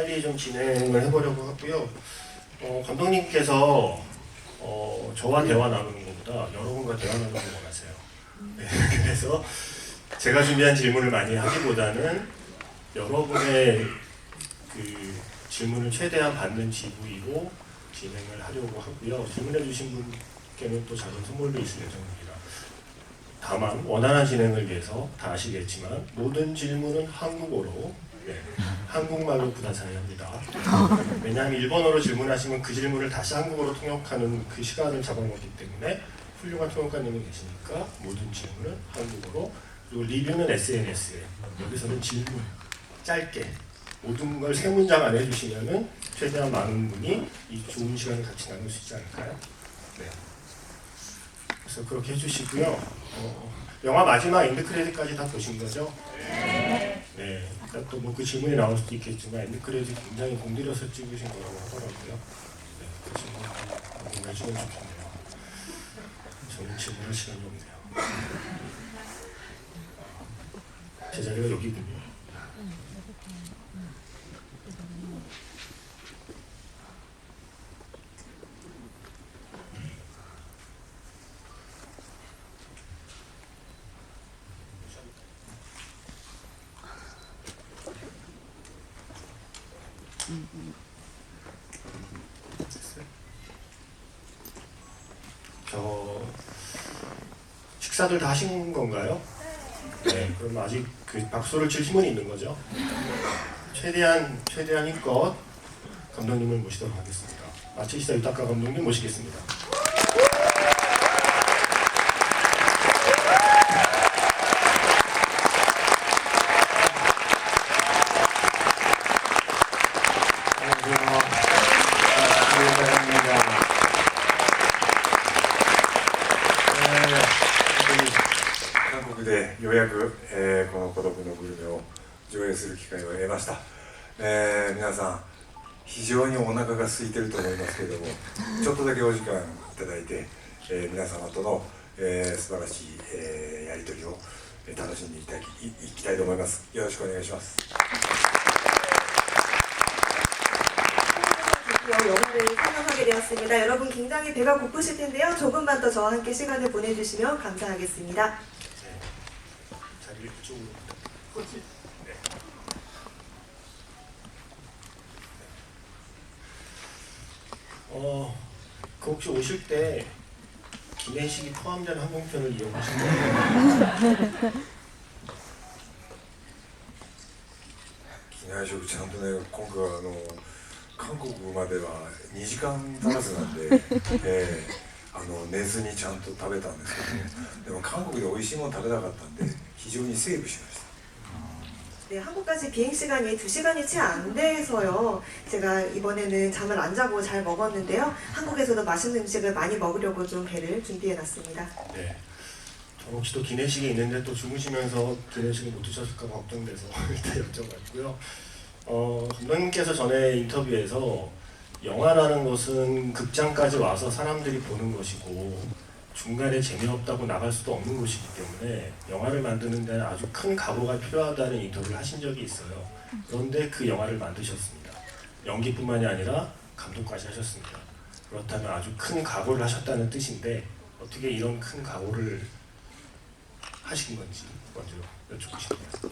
빨리 좀 진행을 해보려고 하고요. 감독님께서 저와 대화 나누는 것보다 여러분과 대화 나누는 걸 원하세요. 네, 그래서 제가 준비한 질문을 많이 하기보다는 여러분의 그 질문을 최대한 받는 지구이로 진행을 하려고 하고요. 질문해 주신 분께는 또 작은 선물도 있을 예정입니다. 다만 원활한 진행을 위해서 다 아시겠지만 모든 질문은 한국어로, 한국말로 부다사야 합니다. 왜냐하면 일본어로 질문하시면 그 질문을 다시 한국어로 통역하는 그 시간을 잡아먹기 때문에 훌륭한 통역가님이 계시니까 모든 질문은 한국어로, 그리고 리뷰는 SNS에, 여기서는 질문 짧게 모든 걸 세 문장 안에 해주시면은 최대한 많은 분이 이 좋은 시간을 같이 나눌 수 있지 않을까요? 네. 그래서 그렇게 해주시고요. 영화 마지막 엔드 크레딧까지 다 보신 거죠? 네. 네. 그러니까 또 뭐 그 질문이 나올 수도 있겠지만 엔드 크레딧 굉장히 공들여서 찍으신 거라고 하더라고요. 네. 그 질문 한번 해주면 좋겠네요. 저는 질문할 시간이 없네요. 제 자리가 여기군요. 식사들 다 하신 건가요? 네, 그럼 아직 그 박수를 칠 힘은 있는 거죠? 최대한 힘껏 감독님을 모시도록 하겠습니다. 마치시다 유타카 감독님 모시겠습니다.ようやく、この孤独のグルメを上映する機会を得ました、皆さん非常にお腹が空いていると思いますけれどもちょっとだけお時間いただいて、皆様との、素晴らしい、やり取りを楽しんでいきたいと思います。よろしくお願いします。 영화를 상영하게 되었습니다. 여러분 굉장히 배가 고프실 텐데요. 조금만 더 저와 함께 시간을 보내주시면 감사하겠습니다. 자리를 그쪽으로. 네. 그 혹시 오실 때 기내식이 포함된 항공편을 이용하신 거예요? 機内食ちゃんとね、今回韓国までは2時間足らずなんで、寝ずにちゃんと食べたんですけども、でも韓国で美味しいもの食べたかったんで非常にセーブしました。 네, 한국까지 비행 시간이 2시간이 채 안 돼서요. 제가 이번에는 잠을 안 자고 잘 먹었는데요. 한국에서도 맛있는 음식을 많이 먹으려고 좀 배를 준비해 놨습니다. 네. 저 혹시 또 기내식이 있는데 또 주무시면서 기내식을 못 드셨을까 걱정돼서 일단 여쭤봤고요. 감독님께서 전에 인터뷰에서 영화라는 것은 극장까지 와서 사람들이 보는 것이고 중간에 재미없다고 나갈 수도 없는 곳이기 때문에 영화를 만드는 데는 아주 큰 각오가 필요하다는 인터뷰를 하신 적이 있어요. 그런데 그 영화를 만드셨습니다. 연기뿐만이 아니라 감독까지 하셨습니다. 그렇다면 아주 큰 각오를 하셨다는 뜻인데 어떻게 이런 큰 각오를 하신 건지 먼저 여쭙고 싶네요.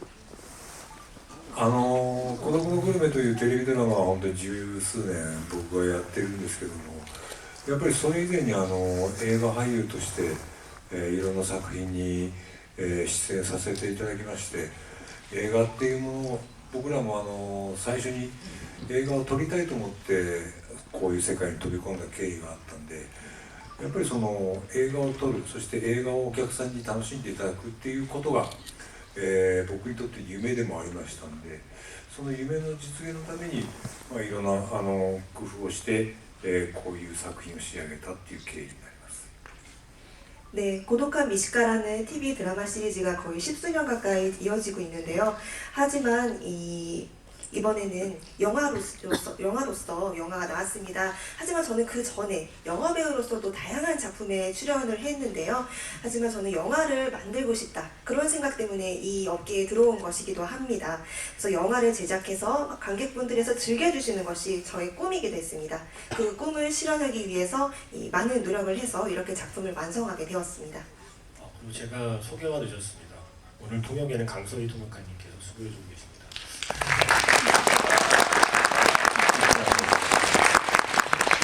孤独のグルメというテレビドラマは本当に十数年僕がやってるんですけども、やっぱりそれ以前に映画俳優として、いろんな作品に、出演させていただきまして、映画っていうものを僕らも最初に映画を撮りたいと思ってこういう世界に飛び込んだ経緯があったんで、やっぱりその映画を撮る、そして映画をお客さんに楽しんでいただくっていうことが僕にとって夢でもありましたので、その夢の実現のために、いろんな工夫をして、こういう作品を仕上げたっていう経緯になります。 네, 고독한 미식가라는 TV 드라마 시리즈가 거의 10수년 가까이 이어지고 있는데요. 하지만 이 이번에는 영화로서 영화가 나왔습니다. 하지만 저는 그 전에 영화 배우로서도 다양한 작품에 출연을 했는데요. 하지만 저는 영화를 만들고 싶다, 그런 생각 때문에 이 업계에 들어온 것이기도 합니다. 그래서 영화를 제작해서 관객분들에서 즐겨주시는 것이 저의 꿈이기도 했습니다. 그 꿈을 실현하기 위해서 많은 노력을 해서 이렇게 작품을 완성하게 되었습니다. 그리고 제가 소개가 늦었습니다. 오늘 통역에는 강서희 통역가님께서 수고해주고 계십니다.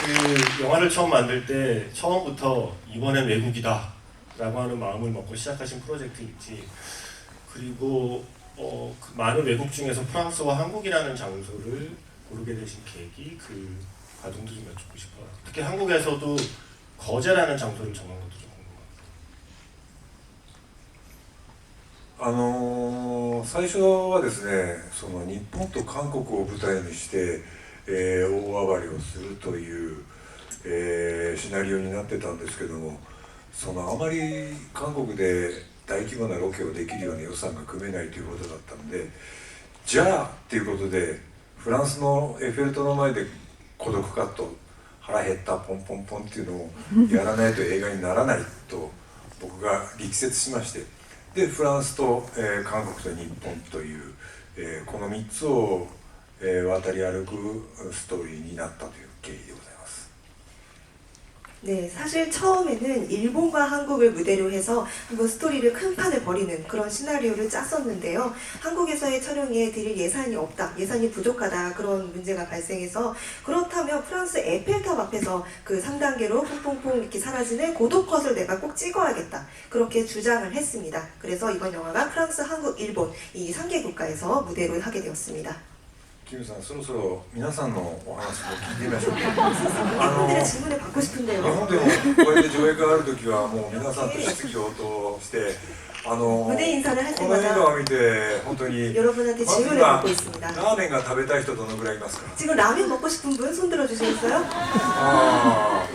그 영화를 처음 만들 때 처음부터 이번엔 외국이다 라고 하는 마음을 먹고 시작하신 프로젝트인지, 그리고 그 많은 외국 중에서 프랑스와 한국이라는 장소를 고르게 되신 계기, 그 과정도 좀 여쭙고 싶어요. 특히 한국에서도 거제라는 장소를 정한 것도 좀 궁금합니다. 最初はですね、その日本と韓国を舞台にして、大暴れをするという、シナリオになってたんですけども、そのあまり韓国で大規模なロケをできるような予算が組めないということだったので、じゃあっていうことでフランスのエッフェル塔の前で孤独カット、腹減ったポンポンポンっていうのをやらないと映画にならないと僕が力説しまして、でフランスと、韓国と日本という、この3つを、渡り歩くストーリーになったという経緯でございます。 네, 사실 처음에는 일본과 한국을 무대로 해서 한번 스토리를 큰 판을 벌이는 그런 시나리오를 짰었는데요. 한국에서의 촬영에 들일 예산이 없다, 예산이 부족하다, 그런 문제가 발생해서, 그렇다면 프랑스 에펠탑 앞에서 그 3단계로 퐁퐁퐁 이렇게 사라지는 고도컷을 내가 꼭 찍어야겠다, 그렇게 주장을 했습니다. 그래서 이번 영화가 프랑스, 한국, 일본 이 3개 국가에서 무대로 하게 되었습니다. キムさん、そろそろ皆さんのお話も聞いてみましょうか。 팬분들의 질문을 받고 日 싶은데요. 本でもこうやって上映会があるときはもう皆さんと質疑応答して、無で인사를 할 この映 때마다 画を見て本当に 여러분한테 まず 질문을 は 받고 있습니다. ラーメンが食べたい人どのぐらいいますか？ 지금 라면 먹고 싶은 분 손 들어주시겠어요? あ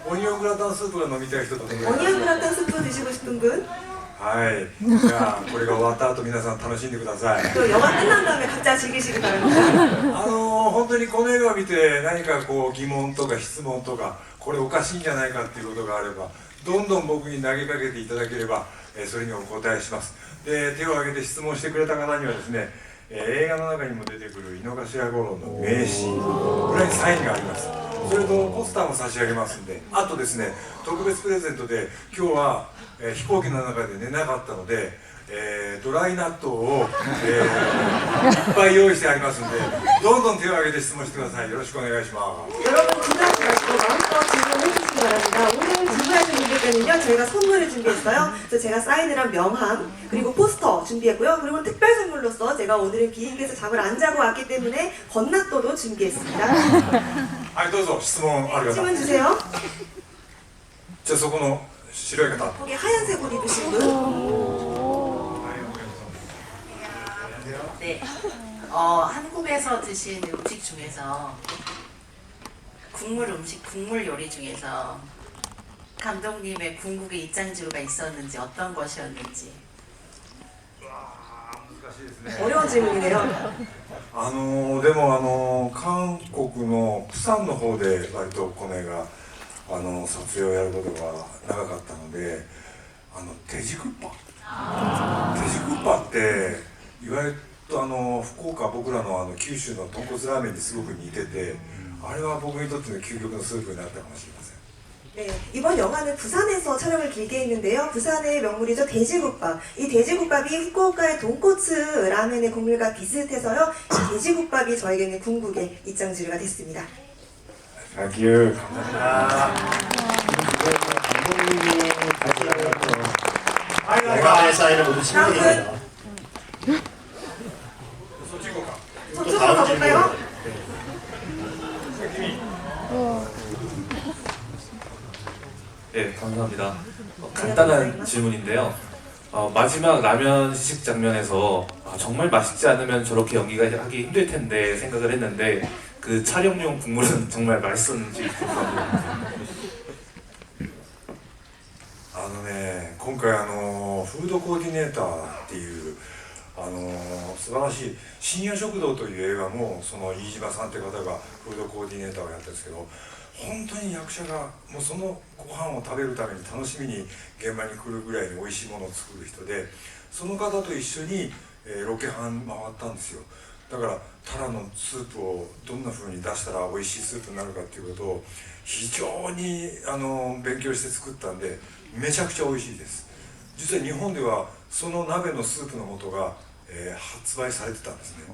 ー、オニオングラタンスープが飲みたい人どのぐらいいますか？ 어니언 그라탕 스프 드시고 싶은 분? はい、じゃあこれが終わった後皆さん楽しんでください。 또 영화 끝난 다음에 각자 즐기시기 바랍니다. 本当にこの映画を見て何かこう疑問とか質問とかこれおかしいんじゃないかっていうことがあればどんどん僕に投げかけていただければ、それにお答えします。で、手を挙げて質問してくれた方にはですね、映画の中にも出てくる井の頭五郎の名シーン、これにサインがあります。それとポスターも差し上げますんで、あとですね、特別プレゼントで今日は、飛行機の中で寝なかったので、ドライ納豆を、いっぱい用意してありますんで、どんどん手を挙げて質問してください。よろしくお願いします。 여러분 긴장하지 마시고 마음껏 질문해 주시기 바랍니다. 오늘 질문하신 분들께는요 저희가 선물을 준비했어요. 그래서 제가 사인을 한 명함 그리고 포스터 준비했고요. 그리고 특별 선물로서 제가 오늘은 비행기에서 잠을 안 자고 왔기 때문에 건納豆도 준비했습니다. はい、どうぞ質問ある方。 질문 주세요. じゃあそこの白い方。 거기 하얀색 옷 입으신 분. 네, 한국에서 드신 음식 중에서 국물 요리 중에서 감독님의 궁극의 입장지우가 있었는지 어떤 것이었는지. 難しいですね。 어려운 질문이네요. でも韓国のプサンの方で割とこの映画撮影をやることが長かったので、テジクッパっていわゆる福岡、僕らの九州の豚骨ラーメンにすごく似てて、あれは僕にとっての究極のスープになったかもしれません。 네, 이번 영화는 부산에서 촬영을 길게 했는데요. 부산의 명물이죠, 돼지국밥. 이 돼지국밥이 후쿠오카의 돈코츠 라멘의 국물과 비슷해서요. 이 돼지국밥이 저에게는 궁극의 입장지우가 됐습니다. 땡큐. 감독님이 영화의 사인을 모두 친구입니다. 저쪽으로 가볼까요? 네, 감사합니다. 간단한 질문인데요. 마지막 라면 시식 장면에서 정말 맛있지 않으면 저렇게 연기가 하기 힘들 텐데 생각을 했는데 그 촬영용 국물은 정말 맛있었는지 궁금합니다. 今回フードコーディネーターっていう素晴らしい「深夜食堂」という映画もその飯島さんという方がフードコーディネーターをやったんですけど、本当に役者がもうそのご飯を食べるために楽しみに現場に来るぐらいに美味しいものを作る人で、その方と一緒に、ロケハン回ったんですよ。だからタラのスープをどんな風に出したら美味しいスープになるかっていうことを非常に勉強して作ったんで、めちゃくちゃ美味しいです。実は日本ではその鍋のスープの素が、発売されてたんですね。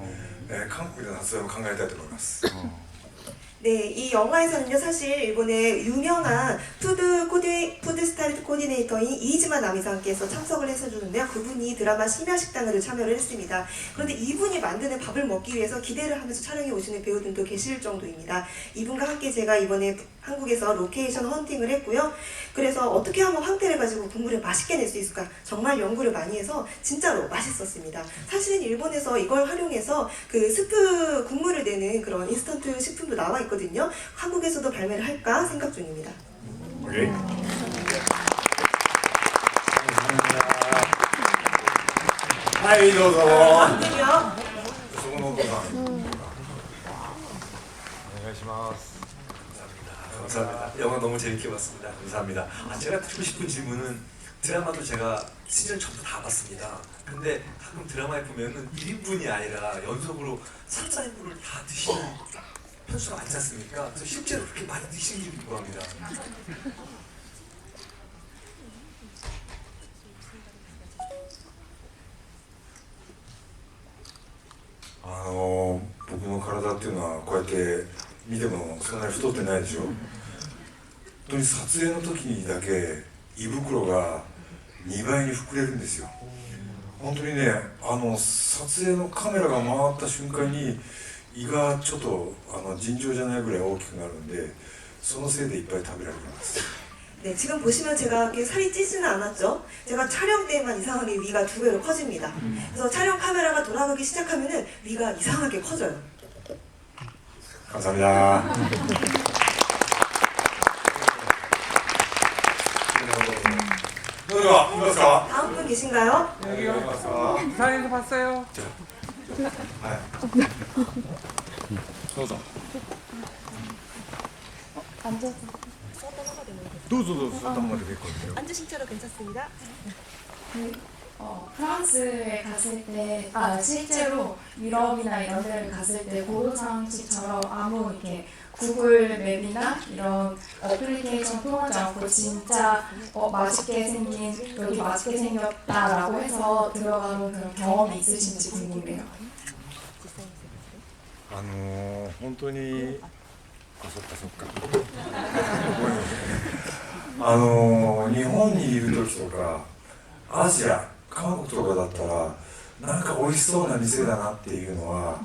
韓国での発売も考えたいと思います。 네, 이 영화에서는요, 사실 일본의 유명한 푸드 스타일트 코디네이터인 이이즈마 나미상께서 참석을 해서 주는데요. 그분이 드라마 심야식당으로 참여를 했습니다. 그런데 이분이 만드는 밥을 먹기 위해서 기대를 하면서 촬영에 오시는 배우들도 계실 정도입니다. 이분과 함께 제가 이번에 한국에서 로케이션 헌팅을 했고요. 그래서 어떻게 하면 황태를 가지고 국물을 맛있게 낼 수 있을까 정말 연구를 많이 해서 진짜로 맛있었습니다. 사실은 일본에서 이걸 활용해서 그 스프 국물을 내는 그런 인스턴트 식품도 나와 있거든요. 한국에서도 발매를 할까 생각 중입니다. 오케이. 하이, どうぞ. 안녕요. そこのお父さん. お願いします. 감사합니다. 영화 너무 재밌게 봤습니다. 감사합니다. 제가 드리고 싶은 질문은, 드라마도 제가 시즌 전부 다 봤습니다. 근데 가끔 드라마에 보면은 1인분이 아니라 연속으로 3, 4인분을 다 드시는 편수가 많지 않습니까? 그래서 실제로 그렇게 많이 드시는지 궁금합니다. 아, 僕の体っていうのはこうやって見てもそんなに太ってないでしょ。本当に撮影の時にだけ胃袋が2倍に膨れるんですよ。本当にね、撮影のカメラが回った瞬間に胃がちょっと尋常じゃないぐらい大きくなるんで、そのせいでいっぱい食べられます。 네, 지금 보시면 제가 이렇게 살이 찌지는 않았죠? 제가 촬영 때만 이상하게 위가 2배로 커집니다. 그래서 촬영 카메라가 돌아가기 시작하면은 위가 이상하게 커져요. 감사합니다. 누가 이거까? 다음 분 계신가요? 부산에서 봤어요. どうぞ. 앉으신 채로 괜찮습니다. 프랑스에 갔을 때, 실제로 유럽이나 이런 데를 갔을 때 고로상식처럼 아무 이렇게 구글 맵이나 이런 어플리케이션 통하지 않고 진짜 맛있게 생긴, 여기 맛있게 생겼다라고 해서 들어가는 그런 경험이 있으신지 궁금해요. 本当にそっかそっか日本にいる時とかアジア韓国とかだったらなんか美味しそうな店だなっていうのは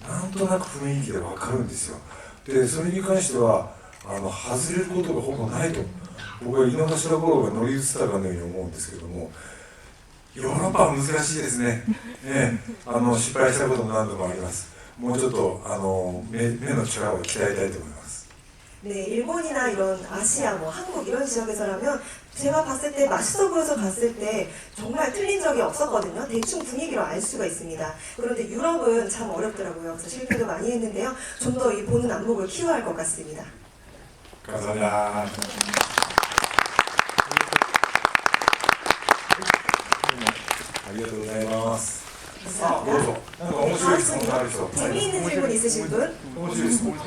なんとなく雰囲気で分かるんですよ。でそれに関しては外れることがほぼないと僕は井の頭五郎が乗り移ったかのように思うんですけども、ヨーロッパは難しいですね。失敗したことも何度もあります。もうちょっと目の力を鍛えたいと思います。 네, 일본이나 이런 아시아, 뭐 한국 이런 지역에서라면 제가 봤을 때 맛있어 보여서 갔을 때 정말 틀린 적이 없었거든요. 대충 분위기로 알 수가 있습니다. 그런데 유럽은 참 어렵더라고요. 그래서 실패도 많이 했는데요. 좀 더 이 보는 안목을 키워야 할 것 같습니다. 감사합니다. 감사합니다. 아, 뭐죠? 너무 좋은 질문 하죠. 재미있는 질문 있으신 분? 너무 좋은 질문.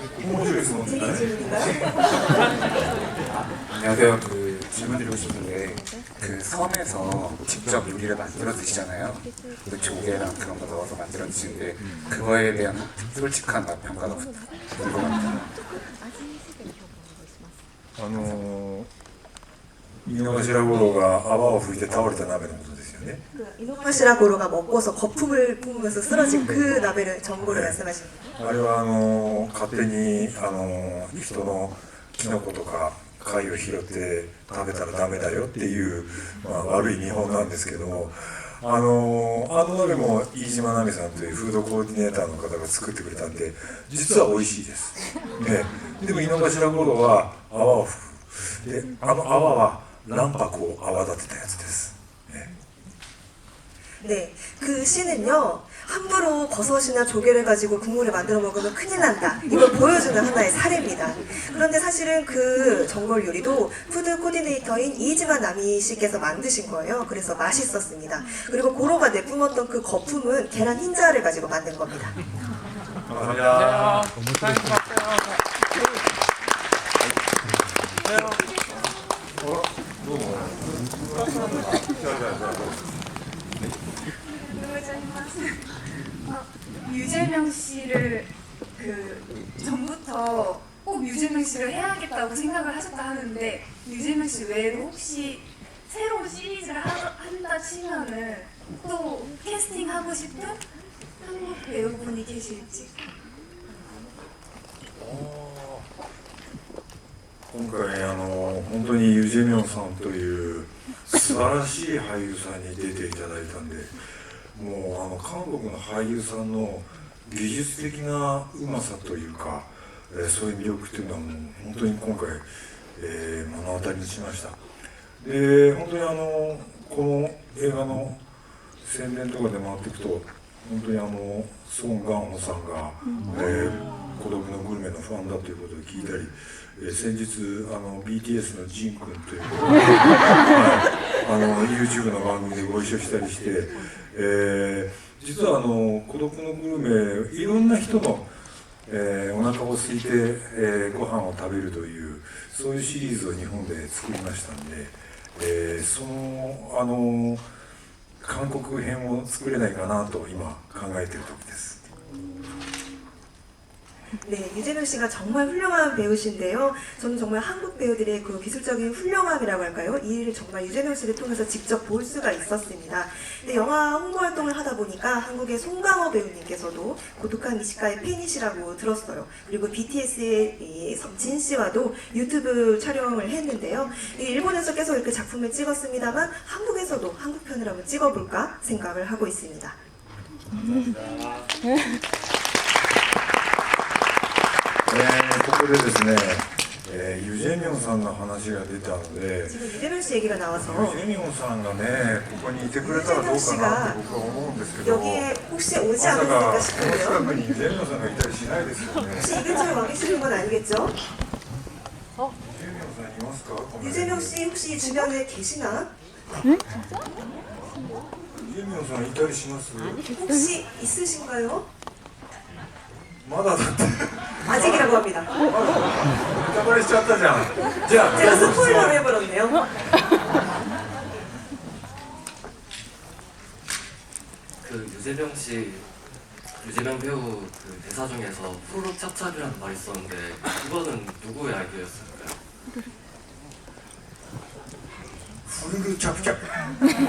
재미있는 질문인가요? 안녕하세요. 질문 드리고 싶은데 섬에서 직접 요리를 만들어 드시잖아요. 조개랑 그런 거 넣어서 만들어 드시는데 그거에 대한 솔직한 맛 평가가 궁금합니다. 井の頭五郎が泡を吹いて倒れた鍋のことですよね。 이노마시라 고로가 먹고서 거품을 뿜으면서 쓰러진 그 나베를 전골을 말씀하십니다. あれは勝手に人のキノコとか貝を拾って食べたらダメだよっていう、悪い見本なんですけども、鍋も飯島奈美さんというフードコーディネーターの方が作ってくれたんで実は美味しいです、ね、でも井の頭五郎は泡を吹くで泡は卵白を泡立てたやつです、ね 네, 그 시는요, 함부로 버섯이나 조개를 가지고 국물을 만들어 먹으면 큰일 난다. 이걸 보여주는 하나의 사례입니다. 그런데 사실은 그 전골 요리도 푸드 코디네이터인 이즈마 나미 씨께서 만드신 거예요. 그래서 맛있었습니다. 그리고 고로가 내뿜었던 그 거품은 계란 흰자를 가지고 만든 겁니다. 감사합니다. 사인 좀 받세요. 유재명 씨를 전부터 꼭 유재명 씨를 해야겠다고 생각을 하셨다 하는데 유재명 씨 외에도 혹시 새로운 시리즈를 한다 치면은 또 캐스팅하고 싶은 한국 배우분이 계실지. 今回本当にユジェミョンさんという素晴らしい俳優さんに出ていただいたんで、もう韓国の俳優さんの技術的なうまさというか、そういう魅力っていうのはもう本当に今回、目の当たりにしました。で本当にこの映画の宣伝とかで回っていくと本当にソン・ガンホさんが、孤独のグルメのファンだということを聞いたり、先日BTS のジン君というYouTube の番組でご一緒したりして、実は孤独のグルメいろんな人の、お腹を空いて、ご飯を食べるというそういうシリーズを日本で作りましたんで、その韓国編を作れないかなと今考えている時です。 네, 유재명 씨가 정말 훌륭한 배우신데요. 저는 정말 한국 배우들의 그 기술적인 훌륭함이라고 할까요? 이 일을 정말 유재명 씨를 통해서 직접 볼 수가 있었습니다. 근데 영화 홍보 활동을 하다 보니까 한국의 송강호 배우님께서도 고독한 미식가의 팬이시라고 들었어요. 그리고 BTS의 석진 씨와도 유튜브 촬영을 했는데요. 일본에서 계속 이렇게 작품을 찍었습니다만 한국에서도 한국 편을 한번 찍어볼까 생각을 하고 있습니다. 감사합니다. ここでですね、ユジェミョンさんの話が出たので、 지금 유재명 씨 얘기가 나와서 ユジェミョンさんがね、ここにいてくれたらどうかなって僕は思うんですけど、 여기에 혹시 오지 まさ 않을까 かこの 싶은데요. 近くにユジェミョンさんがいたりしないですよね。 혹시 이 근처에 와 계시는 건 아니겠죠? ユジェミョンさんいますか？この辺に 유재명 씨 혹시 주변에 계시나? ユジェミョンさんいたりします？ 혹시 있으신가요? まだだって。 아직이라고 합니다. ネタバレしちゃったじゃん。じゃあ 제가 스포일러를 해버렸네요. 그 유재명 배우 그 대사 중에서 후루 찹찹이라는 말이 있었는데 그거는 누구의 아이디어였을까요? 후루루 찹찹.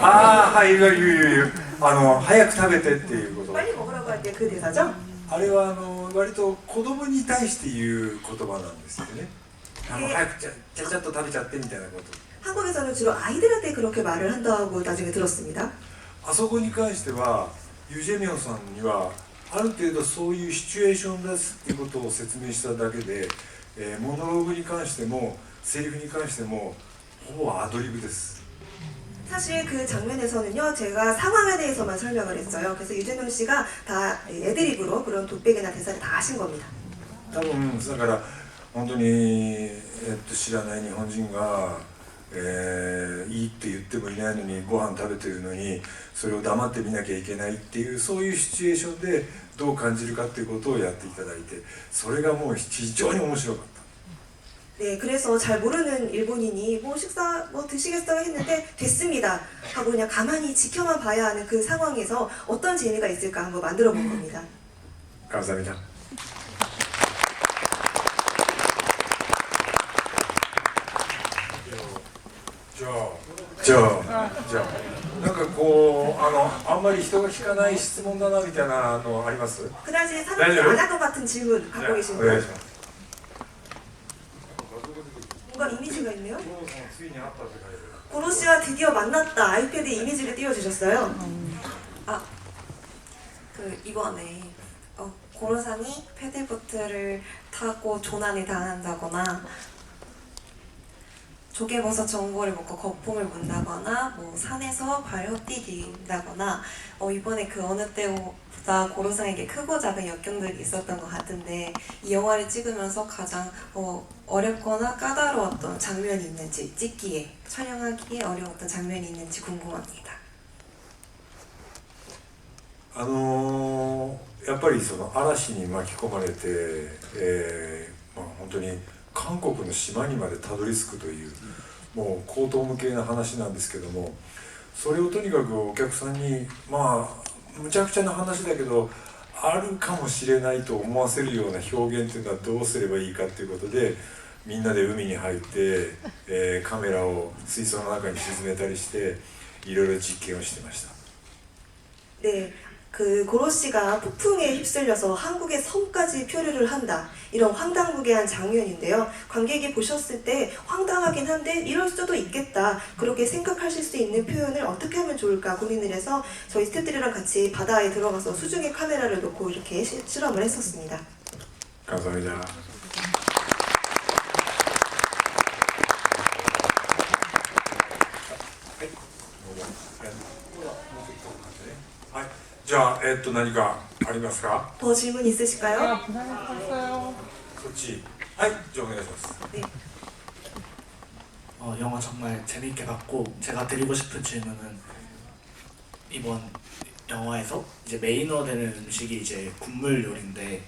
ああ、はい、いる。早く食べてっていうこと。 빨리 먹으라고 할 때 그 대사죠? あれは割と子供に対して言う言葉なんですよね。早くちゃちゃっと食べちゃってみたいなこと。 한국에서는 주로 아이들한테 그렇게 말을 한다고 나중에 들었습니다. あそこに関してはユジェミョンさんにはある程度そういうシチュエーションですっていうことを説明しただけで、モノローグに関してもセリフに関してもほぼアドリブです。 사실 그 장면에서는요, 제가 상황에 대해서만 설명을 했어요. 그래서 유재명 씨가 다 애드립으로 그런 독백이나 대사를 다 하신 겁니다. 多分だから本当に、知らない日本人が、いいって言ってもいないのにご飯食べてるのにそれを黙って見なきゃいけないっていうそういうシチュエーションでどう感じるかっていうことをやっていただいてそれがもう非常に面白かった。 네, 그래서 잘 모르는 일본인이 뭐 식사 뭐 드시겠어요 했는데 됐습니다 하고 그냥 가만히 지켜만 봐야 하는 그 상황에서 어떤 재미가 있을까 한번 만들어 본 겁니다. 감사합니다. 자, なんかこうあんまり人が聞かない質問だなみたいなのあります？ 그다지 사람들이 안 할 것 같은 질문 갖고 계신 분. 뭔가 이미지가 있네요. 고로 씨와 드디어 만났다. 아이패드 이미지를 띄워주셨어요. 그 이번에 고로상이 패들보트를 타고 조난을 당한다거나 조개버섯 전골을 먹고 거품을 문다거나 뭐 산에서 발 헛디딘다거나 이번에 그 어느 때보다 고로상에게 크고 작은 역경들이 있었던 것 같은데 이 영화를 찍으면서 가장 어렵거나 까다로웠던 장면이 있는지 찍기에 촬영하기에 어려웠던 장면이 있는지 궁금합니다. やっぱりその嵐に巻き込まれて、本当に韓国の島にまでたどり着くというもう荒唐無稽な話なんですけども、それをとにかくお客さんにむちゃくちゃな話だけどあるかもしれないと思わせるような表現というのはどうすればいいかということで、みんなで海に入って、カメラを水槽の中に沈めたりしていろいろ実験をしてました。 네, 그 고로 씨가 폭풍에 휩쓸려서 한국의 섬까지 표류를 한다. 이런 황당무계한 장면인데요. 관객이 보셨을 때 황당하긴 한데 이럴 수도 있겠다. 그렇게 생각하실 수 있는 표현을 어떻게 하면 좋을까 고민을 해서 저희 스태프들이랑 같이 바다에 들어가서 수중에 카메라를 놓고 이렇게 실험을 했었습니다. 감사합니다. 자, 何かありますか? 더 질문 있으실까요? 부산에서 봤어요. そっち。はい、じゃあお願いします。 네. 영화 정말 재밌게 봤고 제가 드리고 싶은 질문은 이번 영화에서 이제 메인으로 되는 음식이 이제 국물 요리인데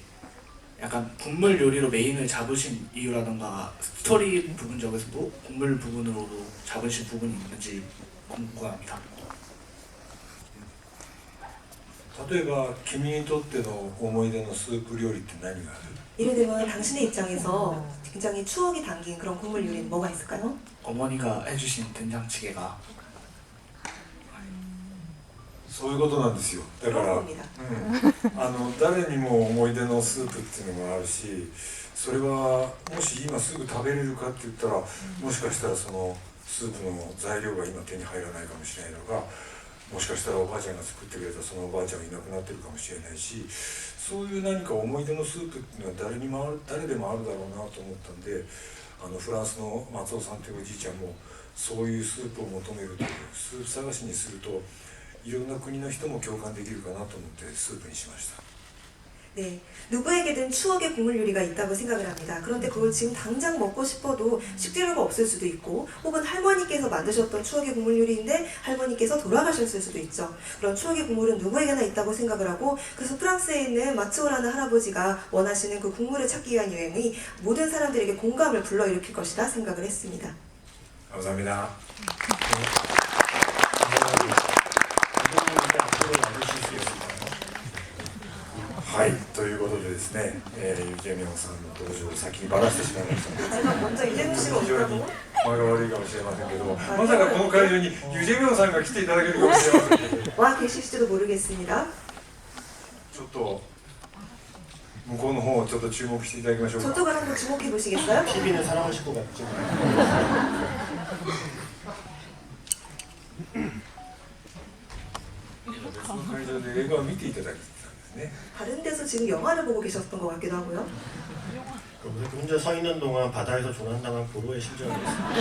약간 국물 요리로 메인을 잡으신 이유라던가 스토리 부분적에서도 국물 부분으로도 잡으신 부분이 있는지 궁금합니다. 例えば君にとっての思い出のスープ料理って何がある? 예를 들면 당신의 입장에서 굉장히 추억이 담긴 그런 국물 요리는 뭐가 있을까요? 어머니가 해주신 된장찌개가 そういうことなんですよ。だから、誰にも思い出のスープっていうのもあるし、それはもし今すぐ食べれるかって言ったら、もしかしたらそのスープの材料が今手に入らないかもしれないとか、もしかしたらおばあちゃんが作ってくれたそのおばあちゃんがいなくなってるかもしれないし、そういう何か思い出のスープっていうのは誰でもあるだろうなと思ったんで、フランスの松尾さんというおじいちゃんもそういうスープを求めるというスープ探しにするといろんな国の人も共感できるかなと思ってスープにしました。 네, 누구에게든 추억의 국물 요리가 있다고 생각을 합니다. 그런데 그걸 지금 당장 먹고 싶어도 식재료가 없을 수도 있고 혹은 할머니께서 만드셨던 추억의 국물 요리인데 할머니께서 돌아가셨을 수도 있죠. 그런 추억의 국물은 누구에게나 있다고 생각을 하고 그래서 프랑스에 있는 마츠오라는 할아버지가 원하시는 그 국물을 찾기 위한 여행이 모든 사람들에게 공감을 불러일으킬 것이라 생각을 했습니다. 감사합니다. はい、ということでですね、ユジェミョンさんの登場を先にばらしてしまいましたので、非常に間が悪いかもしれませんけども、まさかこの会場にユジェミョンさんが来ていただけるかもしれませんので、 와 계실지도 모르겠습니다. ちょっと向こうの方をちょっと注目していただきましょうか。 저쪽을 한번 주목해 보시겠어요? TV는 사랑하실 것 같죠? 別の会場で映画を見ていただきたんですね。 다른 데서 지금 영화를 보고 계셨던 것 같기도 하고요. 혼자 서 있는 동안 바다에서 조난당한 고로의 심정이었습니다.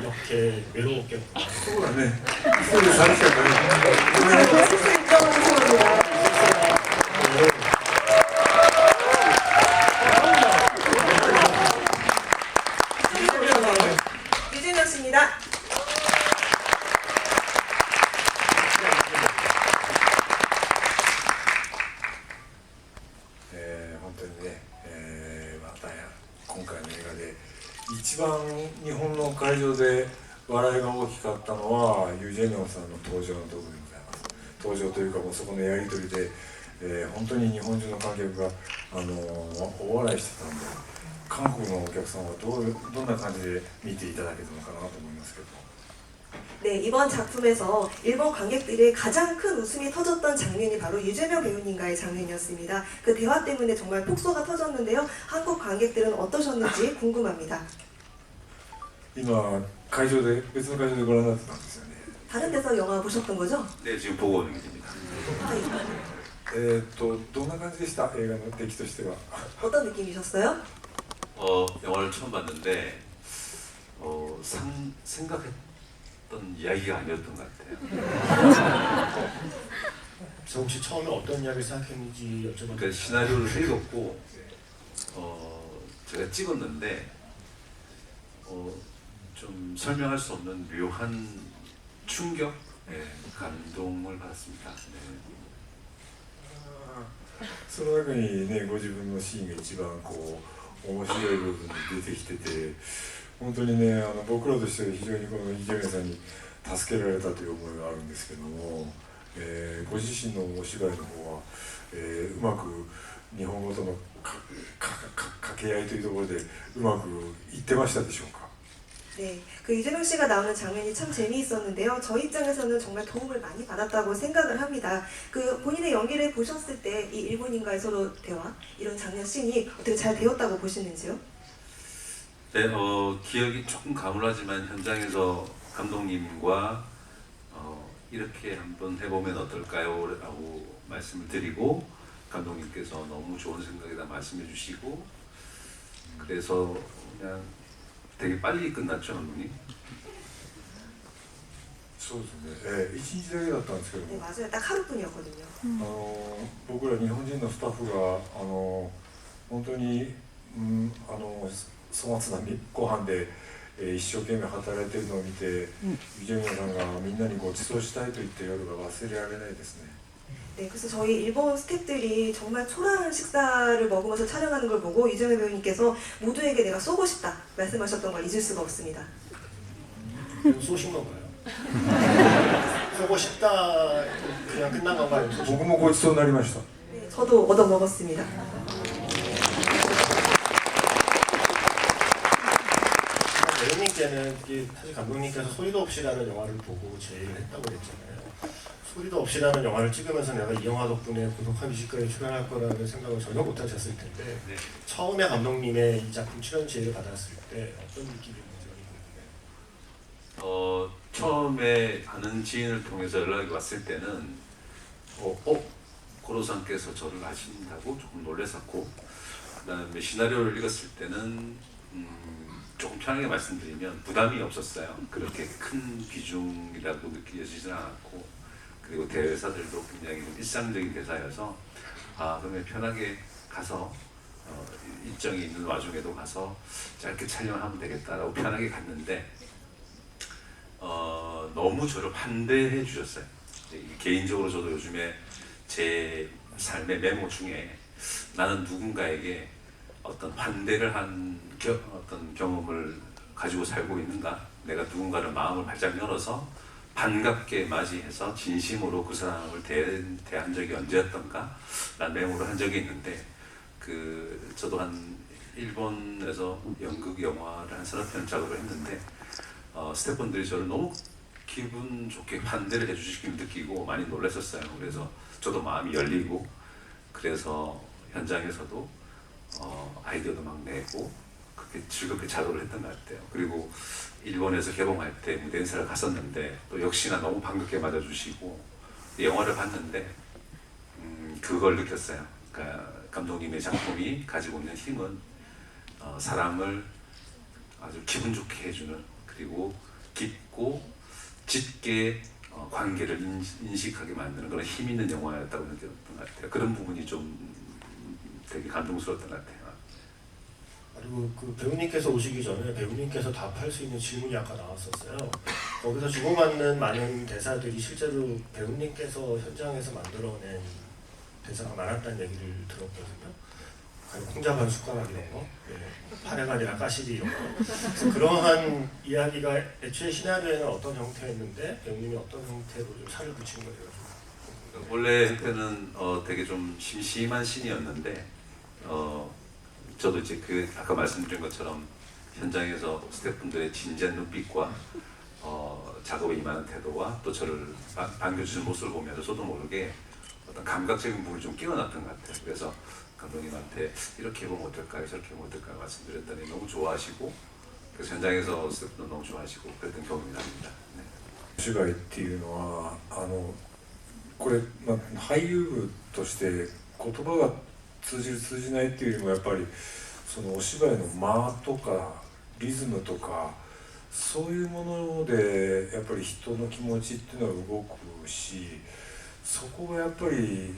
이렇게 외로웠겠구나. そうだね。一人で寂しかったね。 유재명 씨입니다. 네, 本当にね、また今回の映画で一番日本の会場で笑いが大きかったのはユジェミョンさんの登場のところでございます。登場というかもうそこのやり取りで、本当に日本中の観客が大笑いしてたんで、韓国のお客さんはどんな感じで見ていただけたのかなと思いますけど。 네, 이번 작품에서 일본 관객들의 가장 큰 웃음이 터졌던 장면이 바로 유재명 배우님과의 장면이었습니다. 그 대화 때문에 정말 폭소가 터졌는데요. 한국 관객들은 어떠셨는지 궁금합니다. 今会場で別の会場でご覧になってたんですよね。 다른 데서 영화 보셨던 거죠? 네, 지금 보고 있는 중입니다. どんな感じでした映画の出来としては？ 어떤 느낌이셨어요? 영화를 처음 봤는데 생각했던 이야기가 아니었던 것 같아요. 그래서 혹시 처음에 어떤 이야기를 생각했는지 여쭤봐도 그러니까 시나리오를 읽었고 제가 찍었는데 좀 설명할 수 없는 묘한 충격, 감동을 받았습니다. 네. その中にねご自分のシーンが一番こう面白い部分に出てきてて本当にね僕らとしては非常にこのイ・ジェミョンさんに助けられたという思いがあるんですけども、ご自身のお芝居の方は、うまく日本語との掛け合いというところでうまくいってましたでしょうか？ 네, 그 이재명 씨가 나오는 장면이 참 재미있었는데요. 저 입장에서는 정말 도움을 많이 받았다고 생각을 합니다. 그 본인의 연기를 보셨을 때 이 일본인과의 서로 대화, 이런 장면 씬이 어떻게 잘 되었다고 보시는지요? 네, 기억이 조금 가물하지만 현장에서 감독님과 이렇게 한번 해보면 어떨까요? 라고 말씀을 드리고 감독님께서 너무 좋은 생각이다 말씀해 주시고 그래서 그냥 되게 빨리 끝났죠, 감독님? そうですね、1日だけだったんですけども、 네, 맞아요. 딱 하루뿐이었거든요. 僕ら日本人のスタッフが本当に、粗末なご飯で、一生懸命働いているのを見て、イ・ジェミョンさんがみんなにご馳走したいと言った夜が忘れられないですね。 네, 그래서 저희 일본 스태프들이 정말 초라한 식사를 먹으면서 촬영하는 걸 보고 이재명 배우님께서 모두에게 내가 쏘고 싶다 말씀하셨던 걸 잊을 수가 없습니다. 쏘신 건가요? 쏘고 싶다 그냥 끝난 건가요? 僕もごちそうになりました。 네, 저도 얻어 먹었습니다. 배우님께는 사실 감독님께서 소리도 없이라는 영화를 보고 제의를 했다고 그랬잖아요. 소리도 없이라는 영화를 찍으면서 내가 이 영화 덕분에 고독한 뮤지컬에 출연할 거라는 생각을 전혀 못하셨을 텐데 네. 처음에 감독님의 이 작품 출연 제의를 받았을 때 어떤 느낌이었는지 궁금해요. 처음에 아는 지인을 통해서 연락이 왔을 때는 고로상께서 저를 아신다고 조금 놀랐었고 그다음에 시나리오를 읽었을 때는 조금 편하게 말씀드리면 부담이 없었어요. 그렇게 큰 비중이라고 느껴지진 않았고 그리고 대사들도 굉장히 일상적인 대사여서 그러면 편하게 가서 일정이 있는 와중에도 가서 짧게 촬영하면 되겠다라고 편하게 갔는데 너무 저를 반대해 주셨어요. 개인적으로 저도 요즘에 제 삶의 메모 중에 나는 누군가에게 어떤 반대를 한 어떤 경험을 가지고 살고 있는가? 내가 누군가를 마음을 활짝 열어서 반갑게 맞이해서 진심으로 그 사람을 대한 적이 언제였던가? 라는 메모를 한 적이 있는데 저도 한 일본에서 연극 영화를 한 30편 작업을 했는데 스태프분들이 저를 너무 기분 좋게 반대를 해주시길 느끼고 많이 놀랐었어요. 그래서 저도 마음이 열리고 그래서 현장에서도 아이디어도 막 내고 그렇게 즐겁게 작업을 했던 것 같아요. 그리고 일본에서 개봉할 때 무대 인사를 갔었는데 또 역시나 너무 반갑게 맞아주시고 영화를 봤는데 그걸 느꼈어요. 그러니까 감독님의 작품이 가지고 있는 힘은 사람을 아주 기분 좋게 해주는 그리고 깊고 짙게 관계를 인식하게 만드는 그런 힘 있는 영화였다고 느꼈던 것 같아요. 그런 부분이 좀 되게 감동스러웠던 것 같아요. 그리고 그 배우님께서 오시기 전에 배우님께서 답할 수 있는 질문이 아까 나왔었어요. 거기서 주고받는 많은 대사들이 실제로 배우님께서 현장에서 만들어낸 대사가 많았다는 얘기를 들었거든요. 콩자반 숟가락 이런 거, 파래가 아니라 까시리 이런 거. 그래서 그러한 이야기가 애초에 시나리오에는 어떤 형태였는데 배우님이 어떤 형태로 좀 살을 붙인 거예요? 원래 형태는 되게 좀 심심한 씬이었는데 저도 이제 아까 말씀드린 것처럼 현장에서 스태프분들의 진지한 눈빛과 작업에 임하는 태도와 또 저를 반겨주는 모습을 보면서 저도 모르게 어떤 감각적인 부분을 좀 끼워놨던 것 같아요. 그래서 감독님한테 이렇게 해보면 어떨까요? 저렇게 해보면 어떨까요? 말씀드렸더니 너무 좋아하시고 그래서 현장에서 스태프도 너무 좋아하시고 그랬던 경험이 납니다. 네. お芝居っていうのはこれ、俳優部として言葉が通じる通じないっていうよりもやっぱりそのお芝居の間とかリズムとかそういうものでやっぱり人の気持ちっていうのは動くし、そこがやっぱり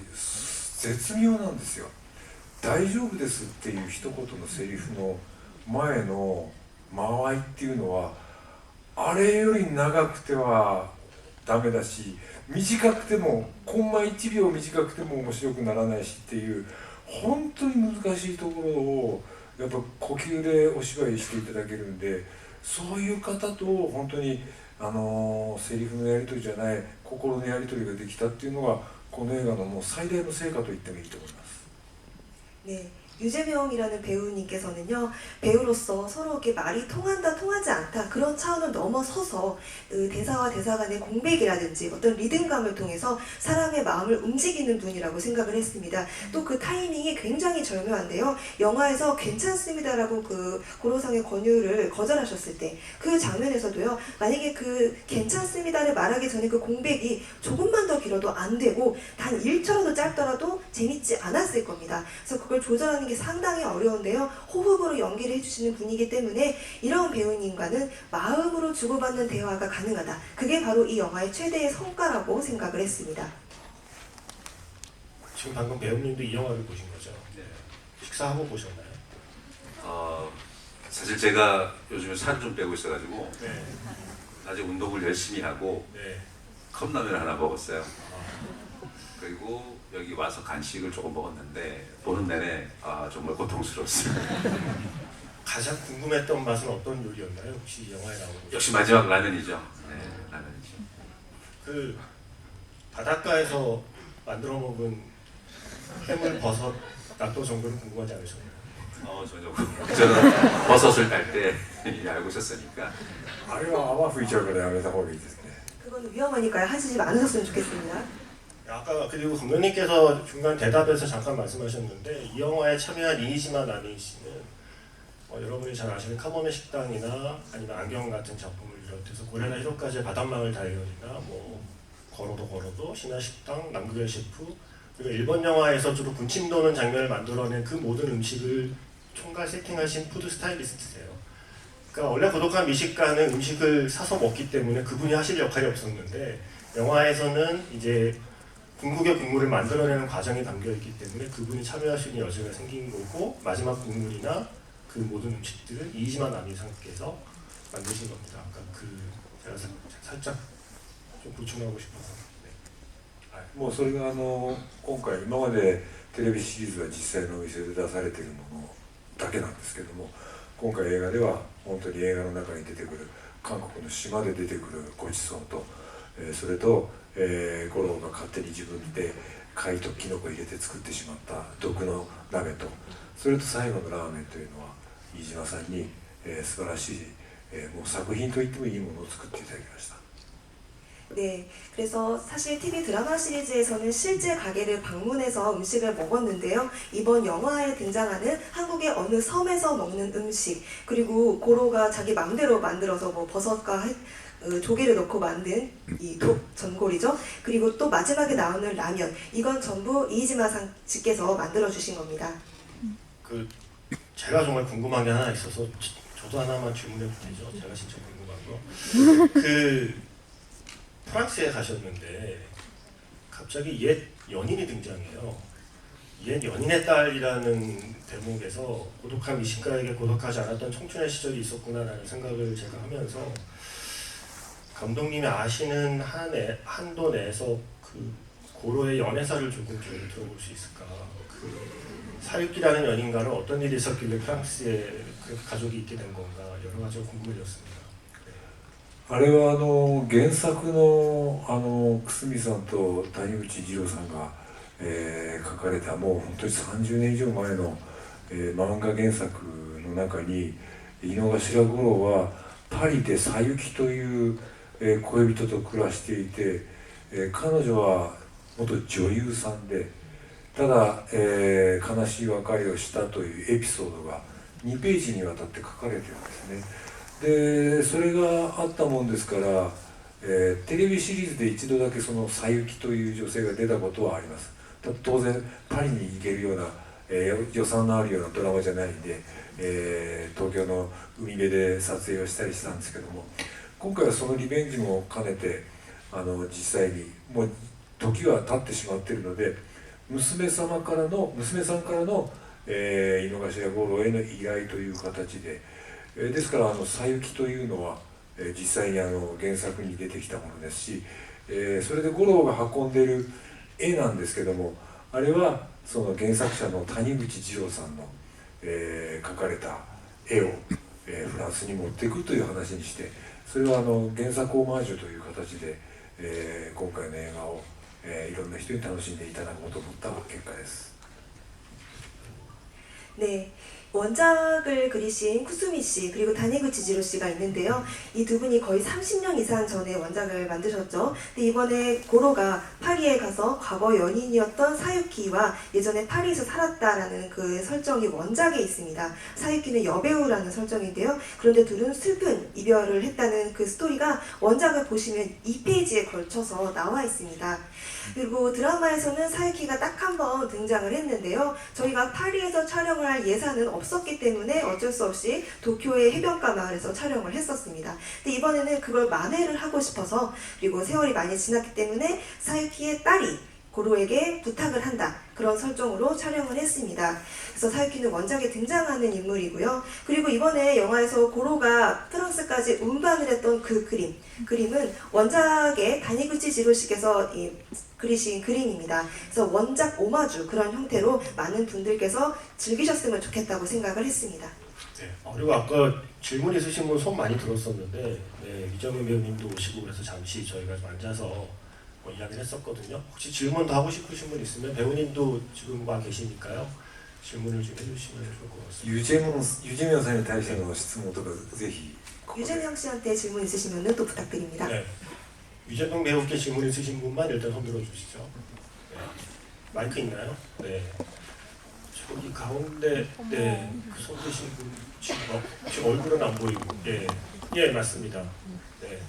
絶妙なんですよ。大丈夫ですっていう一言のセリフの前の間合いっていうのはあれより長くてはダメだし、短くてもコンマ1秒短くても面白くならないしっていう本当に難しいところをやっぱ呼吸でお芝居していただけるんで、そういう方と本当にセリフのやり取りじゃない心のやり取りができたっていうのがこの映画のもう最大の成果と言ってもいいと思います。 네, 유재명이라는 배우님께서는요, 배우로서 서로 이렇게 말이 통한다 통하지 않다 그런 차원을 넘어서서 그 대사와 대사 간의 공백이라든지 어떤 리듬감을 통해서 사람의 마음을 움직이는 분이라고 생각을 했습니다. 또 그 타이밍이 굉장히 절묘한데요, 영화에서 괜찮습니다라고 그 고로상의 권유를 거절하셨을 때 그 장면에서도요, 만약에 그 괜찮습니다를 말하기 전에 그 공백이 조금만 더 길어도 안 되고 단 1초라도 짧더라도 재밌지 않았을 겁니다. 그래서 그걸 조절하는 게 상당히 어려운데요, 호흡으로 연기를 해주시는 분이기 때문에 이런 배우님과는 마음으로 주고받는 대화가 가능하다. 그게 바로 이 영화의 최대의 성과라고 생각을 했습니다. 지금 방금 배우님도 이 영화를 보신 거죠? 네. 식사하고 보셨나요? 사실 제가 요즘에 살 좀 빼고 있어가지고 네. 아직 운동을 열심히 하고 네. 컵라면 하나 먹었어요. 그리고 여기 와서 간식을 조금 먹었는데 보는 내내 정말 고통스러웠어요. 가장 궁금했던 맛은 어떤 요리였나요? 혹시 이 영화에 나오는 거? 역시 마지막 라면이죠. 네, 라면이죠. 그 바닷가에서 만들어 먹은 해물, 버섯,納豆정도는 궁금하지 않으셨나요? 전혀. 저는 버섯을 딸 때 알고 있었으니까. あれは泡吹いちゃうからやめた方がいいですね。 그건 위험하니까요, 하시지 않으셨으면 좋겠습니다. 아까 그리고 감독님께서 중간 대답에서 잠깐 말씀하셨는데 이 영화에 참여한 이니지마 나미 씨는 여러분이 잘 아시는 카모메 식당이나 아니면 안경 같은 작품을 비롯해서 고레나 히로카즈의 바닷마을 다이어리나 뭐 걸어도 걸어도 신화식당, 남극의 셰프, 그리고 일본 영화에서 주로 군침 도는 장면을 만들어낸 그 모든 음식을 총괄 세팅하신 푸드 스타일리스트세요. 그러니까 원래 고독한 미식가는 음식을 사서 먹기 때문에 그분이 하실 역할이 없었는데 영화에서는 이제 궁극의 국물을 만들어내는 과정이 담겨있기 때문에 그분이 참여할 수 있는 여지가 생긴 거고, 마지막 국물이나 그 모든 음식들은 이지마 나미상께서 만드신 겁니다. 아까 그 제가 살짝 좀 보충하고 싶어서. 네. もうそれが今回今までテレビシリーズは実際のお店で出されているものだけなんですけども、今回映画では本当に映画の中に出てくる韓国の島で出てくるごちそうと、それと五郎が勝手に自分で貝とキノコ入れて作ってしまった毒の鍋と、それと最後のラーメンというのは飯島さんに、素晴らしい、もう作品と言ってもいいものを作っていただきました。 네, 그래서 사실 TV 드라마 시리즈에서는 실제 가게를 방문해서 음식을 먹었는데요, 이번 영화에 등장하는 한국의 어느 섬에서 먹는 음식, 그리고 고로가 자기 맘대로 만들어서 뭐 버섯과 조개를 넣고 만든 이 전골이죠. 그리고 또 마지막에 나오는 라면, 이건 전부 이이지마 씨께서 만들어 주신 겁니다. 그 제가 정말 궁금한 게 하나 있어서 저도 하나만 질문해도 되죠? 제가 진짜 궁금한 거. 그 프랑스에 가셨는데 갑자기 옛 연인이 등장해요. 옛 연인의 딸이라는 대목에서 고독한 미식가에게 고독하지 않았던 청춘의 시절이 있었구나라는 생각을 제가 하면서, 감독님이 아시는 한도 내에서 그 고로의 연애사를 조금 좀 들어볼 수 있을까? 그 사육기라는 연인과는 어떤 일이 있었길래 프랑스에 그 가족이 있게 된 건가, 여러 가지가 궁금해졌습니다. あれは原作の久住さんと谷口二郎さんが、書かれたもう本当に30年以上前の、漫画原作の中に井之頭五郎はパリでさゆきという、恋人と暮らしていて、彼女は元女優さんで、ただ、悲しい別れをしたというエピソードが2ページにわたって書かれてるんですね。でそれがあったもんですから、テレビシリーズで一度だけそのさゆきという女性が出たことはあります。当然パリに行けるような、予算のあるようなドラマじゃないんで、東京の海辺で撮影をしたりしたんですけども、今回はそのリベンジも兼ねて実際にもう時は経ってしまっているので、娘さんからの、井の頭五郎への依頼という形で、ですからさゆきというのは、実際に原作に出てきたものですし、それで五郎が運んでいる絵なんですけども、あれはその原作者の谷口二郎さんの、描かれた絵を、フランスに持っていくという話にして、それは原作オマージュという形で、今回の映画を、いろんな人に楽しんでいただこうと思った結果です。 네, 원작을 그리신 쿠수미 씨 그리고 다니구치 지로 씨가 있는데요. 이 두 분이 거의 30년 이상 전에 원작을 만드셨죠. 근데 이번에 고로가 파리에 가서 과거 연인이었던 사유키와 예전에 파리에서 살았다라는 그 설정이 원작에 있습니다. 사유키는 여배우라는 설정인데요. 그런데 둘은 슬픈 이별을 했다는 그 스토리가 원작을 보시면 2페이지에 걸쳐서 나와 있습니다. 그리고 드라마에서는 사유키가 딱 한 번 등장을 했는데요. 저희가 파리에서 촬영을 할 예산은 없었기 때문에 어쩔 수 없이 도쿄의 해변가 마을에서 촬영을 했었습니다. 근데 이번에는 그걸 만회를 하고 싶어서, 그리고 세월이 많이 지났기 때문에 사유키의 딸이 고로에게 부탁을 한다, 그런 설정으로 촬영을 했습니다. 그래서 사유키는 원작에 등장하는 인물이고요. 그리고 이번에 영화에서 고로가 프랑스까지 운반을 했던 그 그림은 원작의 다니구치 지로씨께서 그리신 그림입니다. 그래서 원작 오마주, 그런 형태로 많은 분들께서 즐기셨으면 좋겠다고 생각을 했습니다. 네. 그리고 아까 질문 있으신 분 손 많이 들었었는데, 네, 이정현 배우님도 오시고 그래서 잠시 저희가 좀 앉아서 이야기를 했었거든요. 혹시 질문 더 하고 싶으신 분 있으면 배우님도 지금 와 계시니까요. 질문을 좀 해주시면 좋을 것 같습니다. 유재명さんに対しての質問とかぜひ。 유재명 씨한테 질문 있으시면 또 부탁드립니다. 네. 유재명 배우께 질문 있으신 분만 일단 손 들어주시죠. 네. 마이크 있나요? 네. 저기 가운데, 네, 그 손 드신 분 지금 얼굴은 안 보이고, 예, 예, 맞습니다. 네.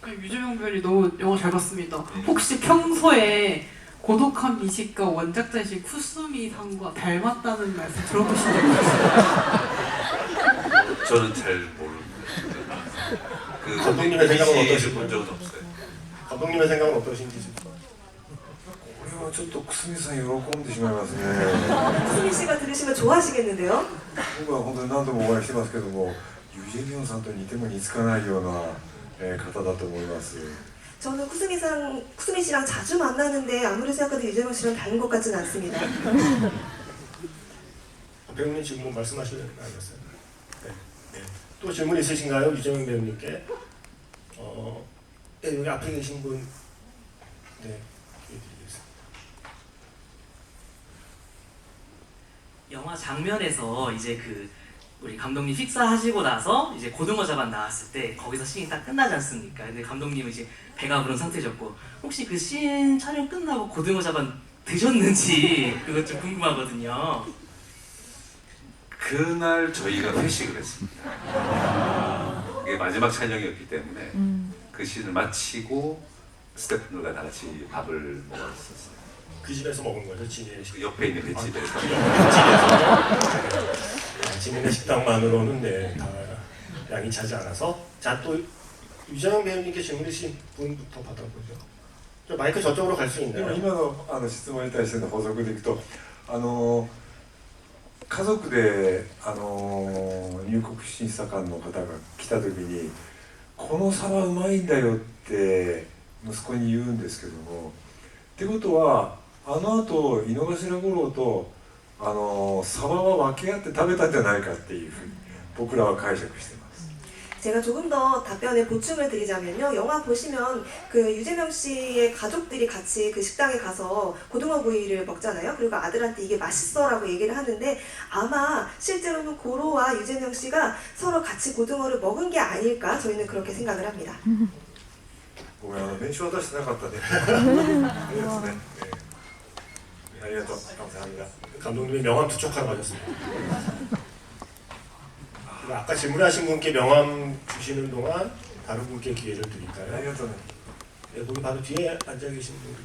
유재명 배우님 너무 영화 잘 봤습니다. 혹시 평소에 고독한 미식가 원작자이신 쿠수미 상과 닮았다는 말씀 들어보신 적 있으세요? 저는 잘 모릅니다. 그 감독님의 생각은 어떠신지 본 적은 없어요. 감독님의 생각은 어떠신지. これはちょっと久住さん喜んでしまいますね。 쿠수미 씨가 들으시면 좋아하시겠는데요? 僕は本当に何度もお会いしてますけども、ユジェミョンさんと似ても似つかないような方だと思います。 저는 쿠수미 씨랑 자주 만나는데 아무리 생각해도 유재명 씨랑 닮은 것 같지는 않습니다. 배우님 질문 말씀하시는 거 아니었어요? 네. 네. 또 질문 있으신가요, 유재명 배우님께? 네, 여기 앞에 계신 분, 네, 드리겠습니다. 영화 장면에서 이제 그 우리 감독님 식사하시고 나서 이제 고등어 자반 나왔을 때 거기서 씬이 딱 끝나지 않습니까? 근데 감독님은 이제 배가 부른 상태셨고, 혹시 그 씬 촬영 끝나고 고등어 자반 드셨는지 그것 좀 궁금하거든요. 그날 저희가 회식을 했습니다. 이게 마지막 촬영이었기 때문에 그 씬을 마치고 스태프들과 다 같이 밥을 먹었었어요. 그 집에서 먹은 거죠, 진해 그 옆에 있는 그 집에서. 진해 식당만으로는 네, 다 양이 차지 않아서. 자, 또 유재명 배우님께 질문이신 분부터 받아보죠. 저 마이크 저쪽으로 갈 수 있나요? 今の質問に対しての補足でいくと、家族で入国審査官の方が来た時にこのサバうまいんだよって息子に言うんですけども、ってことはあの後井の頭五郎とサバは分け合って食べたんじゃないかっていうふうに僕らは解釈してます。 제가 조금 더 답변에 보충을 드리자면요. 영화 보시면 그 유재명 씨의 가족들이 같이 그 식당에 가서 고등어 구이를 먹잖아요. 그리고 아들한테 이게 맛있어라고 얘기를 하는데 아마 실제로는 고로와 유재명 씨가 서로 같이 고등어를 먹은 게 아닐까, 저희는 그렇게 생각을 합니다. ごめん、名刺渡してなかったね。ありがとう。 감사합니다. 감독님이 명함 두 쪽 하나 가졌습니다. 아까 질문하신 분께 명함 주시는 동안 다른 분께 기회를 드릴까요? 알겠어요. 네, 거기 바로 뒤에 앉아 계신 분.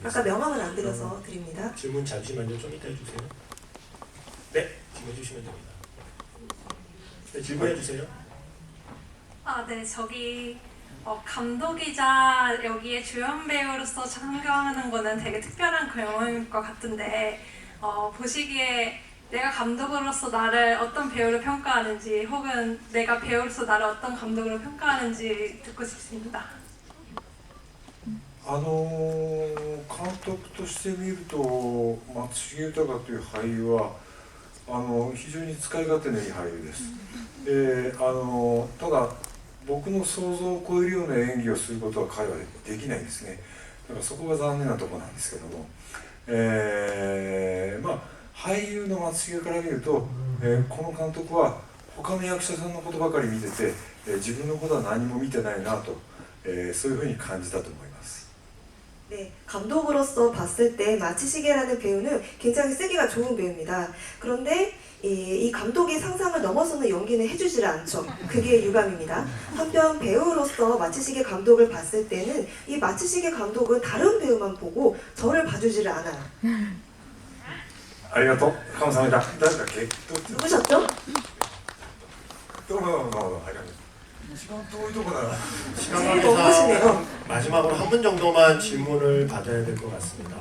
아까 명함을 안 드려서 드립니다. 질문 잠시만요. 좀 이따 해주세요. 네, 질문 주시면 됩니다. 네, 질문해 주세요. 네, 저기 감독이자 여기에 주연 배우로서 참가하는 거는 되게 특별한 경험일 것 같은데 보시기에 내가 감독으로서 나를 어떤 배우로 평가하는지 혹은 내가 배우로서 나를 어떤 감독으로 평가하는지 듣고 싶습니다. 監督として見ると松重豊という俳優は非常に使い勝手のいい俳優です。ただ僕の想像を超えるような演技をすることは彼はできないんですね。だからそこが残念なところなんですけども、俳優の松重から見ると、この監督は他の役者さんのことばかり見てて、自分のことは何も見てないなと、そういうふうに感じたと思います。 네, 감독으로서 봤을 때 마치시게라는 배우는 굉장히 쓰기가 좋은 배우입니다. 그런데 이 감독의 상상을 넘어서는 연기는 해주질 않죠. 그게 유감입니다. 한편 배우로서 마치시게 감독을 봤을 때는 이 마치시게 감독은 다른 배우만 보고 저를 봐주지를 않아요. ありがとう。감사합니다。誰だっけ？ 누구셨죠? どうも。 시간遠いとこだな. 시간 관계상 마지막으로 한 분 정도만 질문을 받아야 될 것 같습니다.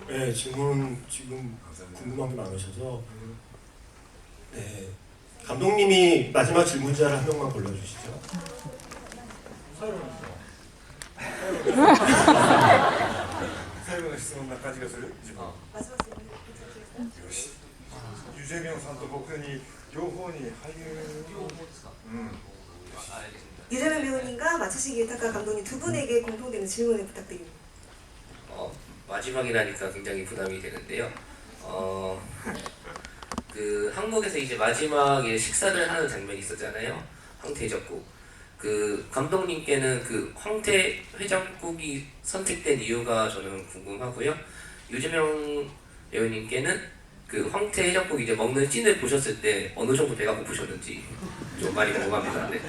네, 질문 지금 궁금한 게 많으셔서 네, 감독님이 마지막 질문자를 한 명만 골라주시죠. 최後の質問な感じがする? 요시. 유재명さんと僕に両方に俳優 유재명 배우님과 마치시게 타카 감독님 두 분에게 공통되는 질문을 부탁드립니다. 마지막이라니까 굉장히 부담이 되는데요. 그 한국에서 이제 마지막에 식사를 하는 장면이 있었잖아요. 황태해장국. 그 감독님께는 그 황태 해장국이 선택된 이유가 저는 궁금하고요. 유재명 배우님께는 그 황태 해장국 이제 먹는 씬을 보셨을 때 어느 정도 배가 고프셨는지 좀 많이 궁금합니다. 네.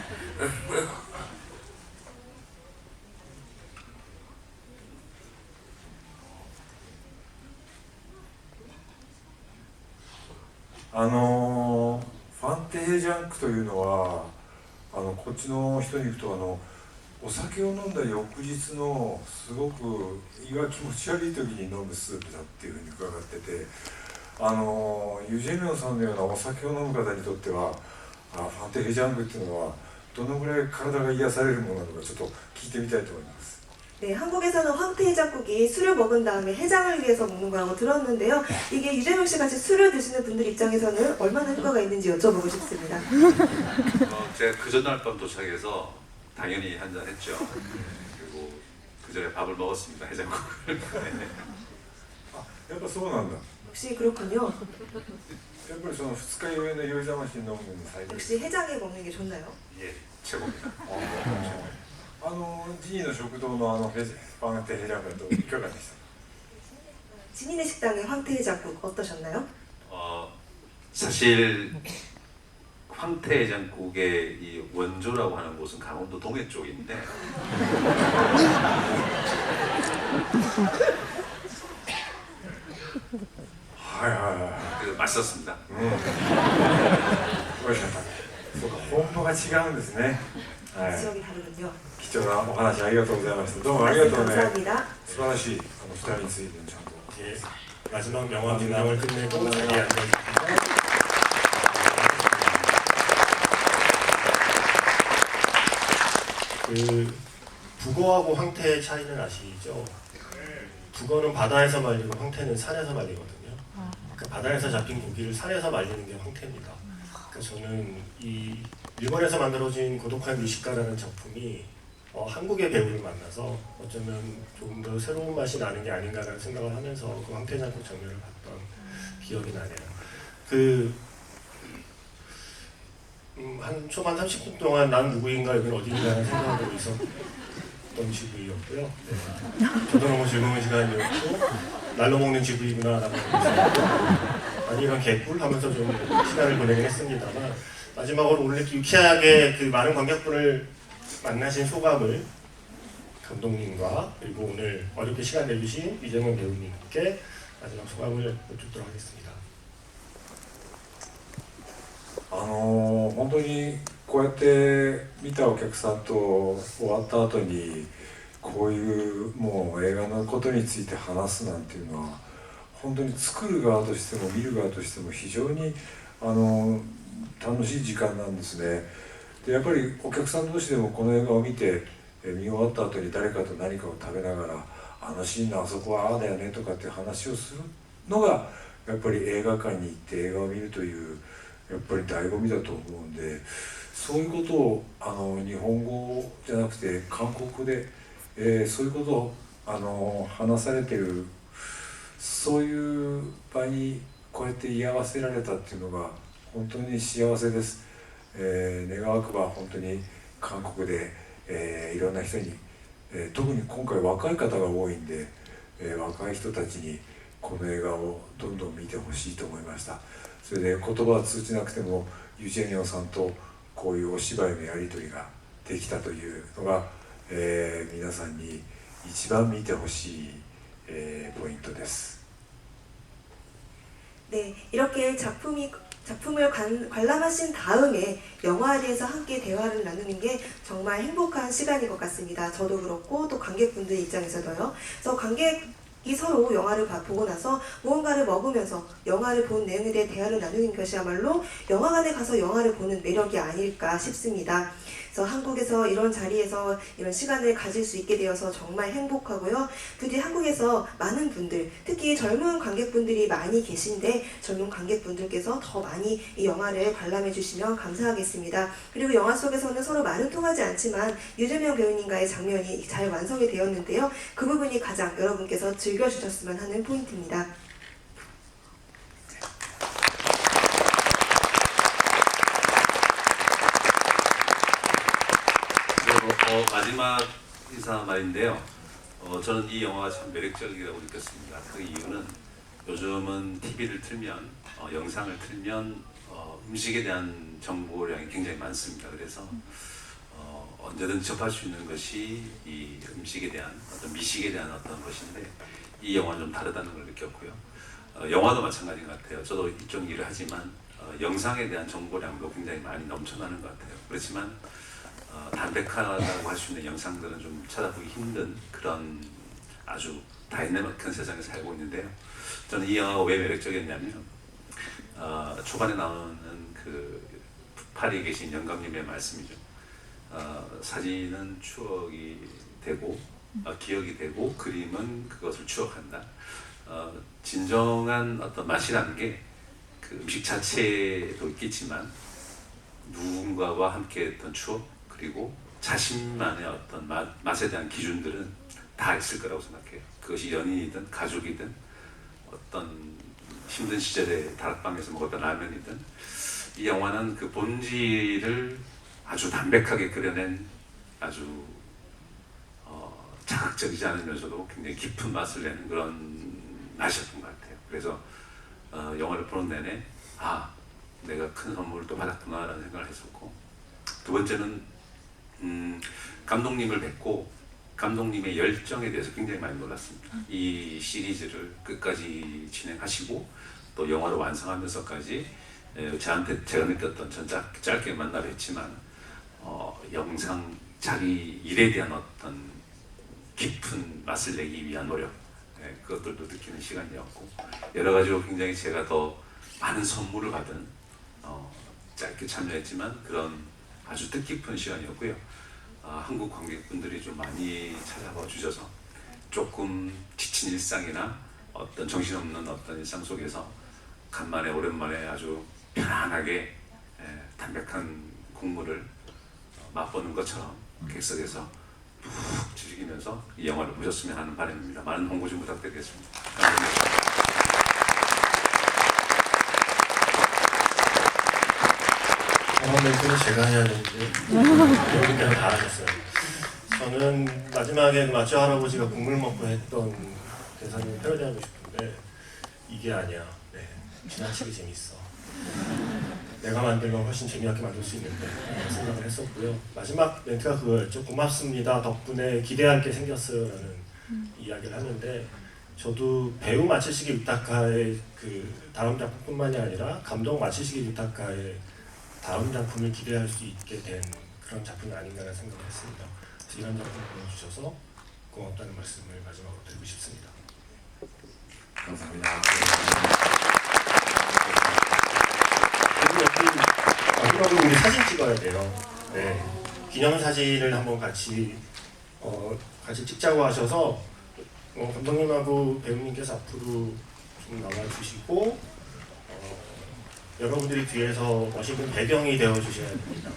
ファンテヘジャンクというのはこっちの人に行くとお酒を飲んだ翌日のすごく胃が気持ち悪い時に飲むスープだっていうふうに伺ってて、ユジェミョンさんのようなお酒を飲む方にとってはファンテヘジャンクっていうのはどのぐらい体が癒されるものなのかちょっと聞いてみたいと思います。 네, 한국에서는 황태해장국이 술을 먹은 다음에 해장을 위해서 먹는 거라고 들었는데요. 이게 유재명 씨 같이 술을 드시는 분들 입장에서는 얼마나 효과가 있는지 여쭤보고 싶습니다. 제가 그 전날 밤 도착해서 당연히 한잔 했죠. 그리고 그 전에 밥을 먹었습니다. 해장국을. 역시 그렇군요. 역시 해장에 먹는 게 좋나요? 예, 최고입니다. ジニーの食堂のファンテヘジャンクいかがでした? 지니네 식당의 황태해장국 어떠셨나요? 사실 황태해장국의 이 원조라고 하는 곳은 강원도 동해 쪽인데 맛있었습니다. 本場が違うんですね。 지역이 다르군요. 貴重なお話ありがとうございました。どうもありがとうね。 감사합니다. 素晴らしい2人についてちゃんと。 예, 마지막 명함 진행을 끝내고 자리에 앉아주시고 그 북어하고 황태의 차이는 아시죠? 북어는 바다에서 말리고 황태는 산에서 말리거든요. 그러니까 바다에서 잡힌 고기를 산에서 말리는 게 황태입니다. 그래서 저는 이 일본에서 만들어진 고독한 미식가라는 작품이 한국의 배우를 만나서 어쩌면 조금 더 새로운 맛이 나는 게 아닌가라는 생각을 하면서 그 황태장국 장면을 봤던 기억이 나네요. 한 초반 30분 동안 난 누구인가 여기는 어디인가라는 생각하고 있었던 GV였고요. 네. 저도 너무 즐거운 시간이었고 날로 먹는 GV구나 라고 아니 이런 개꿀 하면서 좀 시간을 보내긴 했습니다만 마지막으로 오늘 이렇게 유쾌하게 그 많은 관객분을 만나신 소감을 감독님과 그리고 오늘 어렵게 시간 내주신 이정현 배우님께 마지막 소감을 여쭙도록 하겠습니다. 本当にこうやって見たお客さんと終わった後にこういうもう映画のことについて話すなんていうのは本当に作る側としても見る側としても非常に楽しい時間なんですね。でやっぱりお客さん同士でもこの映画を見て見終わった後に誰かと何かを食べながらあのシーンのあそこはああだよねとかっていう話をするのがやっぱり映画館に行って映画を見るというやっぱり醍醐味だと思うんで、そういうことを日本語じゃなくて韓国語で、そういうことを話されてるそういう場にこうやって居合わせられたっていうのが本当に幸せです。願わくば本当に韓国で、いろんな人に、特に今回若い方が多いんで、若い人たちにこの映画をどんどん見てほしいと思いました。それで言葉は通じなくてもユジェニョンさんとこういうお芝居のやり取りができたというのが、皆さんに一番見てほしい、ポイントです。 네, 이렇게 작품을 관람하신 다음에 영화에 대해서 함께 대화를 나누는 게 정말 행복한 시간인 것 같습니다. 저도 그렇고 또 관객분들 입장에서도요. 그래서 관객이 서로 영화를 보고 나서 무언가를 먹으면서 영화를 본 내용에 대해 대화를 나누는 것이야말로 영화관에 가서 영화를 보는 매력이 아닐까 싶습니다. 그래서 한국에서 이런 자리에서 이런 시간을 가질 수 있게 되어서 정말 행복하고요. 부디 한국에서 많은 분들, 특히 젊은 관객분들이 많이 계신데 젊은 관객분들께서 더 많이 이 영화를 관람해 주시면 감사하겠습니다. 그리고 영화 속에서는 서로 말은 통하지 않지만 유재명 배우님과의 장면이 잘 완성이 되었는데요. 그 부분이 가장 여러분께서 즐겨주셨으면 하는 포인트입니다. 마지막 인사 말인데요. 저는 이 영화가 참 매력적이라고 느꼈습니다. 그 이유는 요즘은 TV를 틀면 영상을 틀면 음식에 대한 정보량이 굉장히 많습니다. 그래서 언제든 접할 수 있는 것이 이 음식에 대한 어떤 미식에 대한 어떤 것인데 이 영화는 좀 다르다는 걸 느꼈고요. 영화도 마찬가지인 것 같아요. 저도 이쪽 일을 하지만 영상에 대한 정보량도 굉장히 많이 넘쳐나는 것 같아요. 그렇지만 담백하다고 할 수 있는 영상들은 좀 찾아보기 힘든 그런 아주 다이내믹한 세상에 살고 있는데요. 저는 이 영화가 왜 매력적이었냐면 초반에 나오는 그 파리에 계신 영감님의 말씀이죠. 사진은 추억이 되고 기억이 되고 그림은 그것을 추억한다. 진정한 어떤 맛이라는 게 그 음식 자체도 있겠지만 누군가와 함께 했던 추억 그리고 자신만의 어떤 맛에 대한 기준들은 다 있을 거라고 생각해요. 그것이 연인이든 가족이든 어떤 힘든 시절에 다락방에서 먹었던 라면이든 이 영화는 그 본질을 아주 담백하게 그려낸 아주 자극적이지 않으면서도 굉장히 깊은 맛을 내는 그런 맛이었던 것 같아요. 그래서 영화를 보는 내내 내가 큰 선물을 또 받았구나라는 생각을 했었고, 두 번째는 감독님을 뵙고 감독님의 열정에 대해서 굉장히 많이 놀랐습니다. 이 시리즈를 끝까지 진행하시고 또 영화를 완성하면서까지 저한테 제가 느꼈던 전 짧게 만나 뵀지만 영상 자기 일에 대한 어떤 깊은 맛을 내기 위한 노력, 그것들도 느끼는 시간이었고, 여러 가지로 굉장히 제가 더 많은 선물을 받은 짧게 참여했지만 그런 아주 뜻깊은 시간이었고요. 한국 관객분들이 좀 많이 찾아봐 주셔서 조금 지친 일상이나 어떤 정신없는 어떤 일상 속에서 간만에 오랜만에 아주 편안하게 담백한 국물을 맛보는 것처럼 객석에서 푹 즐기면서 이 영화를 보셨으면 하는 바람입니다. 많은 홍보 좀 부탁드리겠습니다. 감사합니다. 다음 멘트는 제가 해야 되는데 여기까지 다 하셨어요. 저는 마지막에 마초 할아버지가 국물 먹고 했던 대사를 패러디하고 싶은데 이게 아니야. 지나치게 재밌어. 내가 만들면 훨씬 재미있게 만들 수 있는데 생각을 했었고요. 마지막 멘트가 그거였죠. 고맙습니다. 덕분에 기대할 게 생겼어요라는 이야기를 하는데 저도 배우 마치시기 유타카의 그 다음 작품뿐만이 아니라 감독 마치시기 유타카의 다음 작품을 기대할 수 있게 된 그런 작품이 아닌가라는 생각을 했습니다. 그래서 이런 작품 보여주셔서 고맙다는 말씀을 마지막으로 드리고 싶습니다. 감사합니다. 마지막으로 우리 사진 찍어야 돼요. 네, 기념사진을 한번 같이 찍자고 하셔서 감독님하고 배우님께서 앞으로 좀 나와주시고 여러분들이 뒤에서 멋있는 배경이 되어주셔야 됩니다.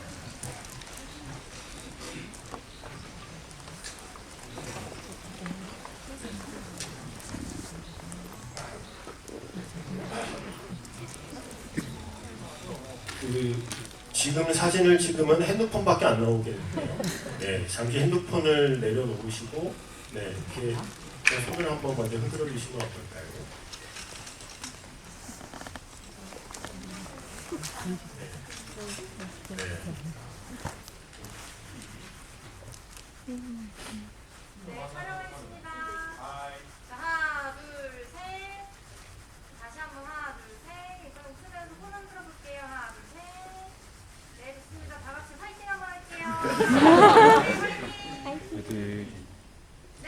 지금 사진을 찍으면 핸드폰밖에 안 나오겠네요. 네, 잠시 핸드폰을 내려놓으시고 네, 이렇게 손을 한번 먼저 흔들어 주시면 어떨까요? 네. 네. 네, 촬영하겠습니다. 자, 하나, 둘, 셋. 다시 한번 하나, 둘, 셋. 이번엔 웃으면서 손 흔들어 볼게요. 하나, 둘, 셋. 네, 좋습니다. 다 같이 파이팅 한번 할게요. 네, 파이팅. 네,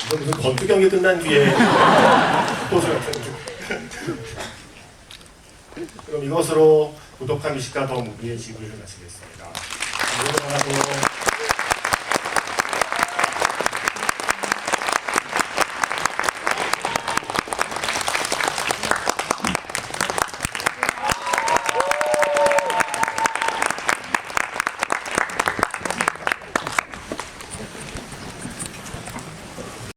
이거 무슨 권투 경기 끝난 뒤에 포즈 같은. 그럼 이것으로 고독한 미식가 더 무비의 지구를 마치겠습니다.